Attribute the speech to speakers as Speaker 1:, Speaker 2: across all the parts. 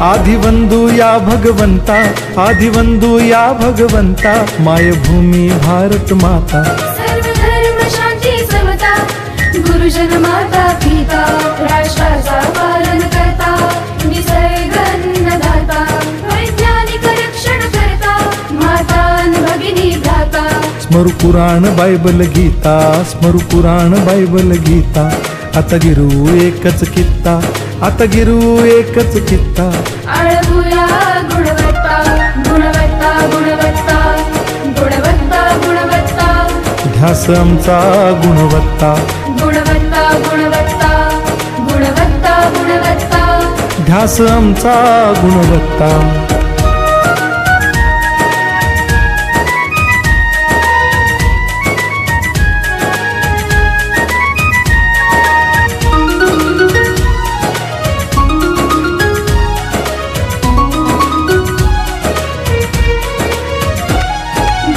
Speaker 1: आदिवंदू या भगवंता, आदिवंदू या भगवंता, मायभूमी भारत माता।
Speaker 2: सर्व धर्म शांती समता, गुरुजन माता पिता, राष्ट्राचा पालन करता, निसर्ग अन्नदाता, वैज्ञानिक रक्षण करता, माता अन भगिनी भ्राता।
Speaker 1: स्मरू पुराण बायबल गीता, स्मरू पुराण बायबल गीता, आता गिरू एकच कित्ता, आता गिरू एकच कित्ता।
Speaker 2: आळवूया गुणवत्ता, गुणवत्ता, गुणवत्ता, गुणवत्ता, गुणवत्ता,
Speaker 1: ध्यास आमचा गुणवत्ता,
Speaker 2: गुणवत्ता, गुणवत्ता, गुणवत्ता, गुणवत्ता,
Speaker 1: ध्यास आमचा गुणवत्ता।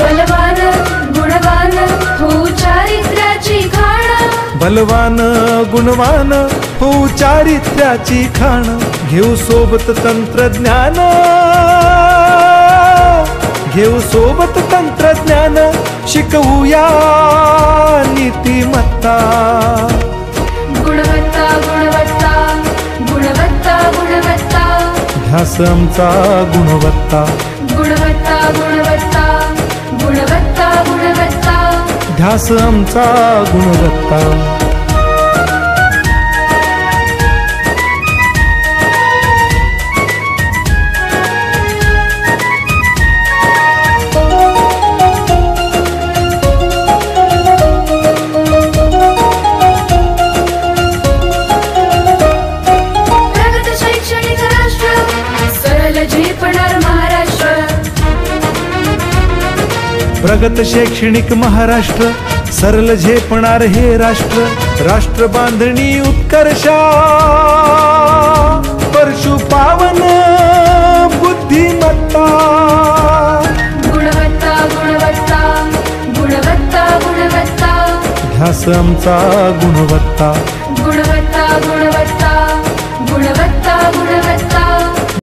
Speaker 2: बलवान गुणवान हो चारित्र्याची खाण,
Speaker 1: बलवान गुणवान हो चारित्र्याची खाण, घेऊ सोबत तंत्रज्ञान, घेऊ सोबत तंत्रज्ञान, शिकवूया नीतिमत्ता।
Speaker 2: गुणवत्ता, गुणवत्ता, गुणवत्ता, गुणवत्ता,
Speaker 1: ध्यास आमचा गुणवत्ता,
Speaker 2: गुणवत्ता, गुणवत्ता, गुणवत्ता, गुणवत्ता,
Speaker 1: ध्यास आमचा गुणवत्ता।
Speaker 2: प्रगत शैक्षणिक राष्ट्र, सरल झेपणार महाराष्ट्र।
Speaker 1: प्रगत शैक्षणिक महाराष्ट्र, सरल झेपणार हे राष्ट्र, राष्ट्र बांधणी उत्कर्षा, परशु पावन बुद्धिमत्ता।
Speaker 2: गुणवत्ता, गुणवत्ता, गुणवत्ता, गुणवत्ता,
Speaker 1: ध्यास आमचा गुणवत्ता,
Speaker 2: गुणवत्ता, गुणवत्ता, गुणवत्ता, गुणवत्ता,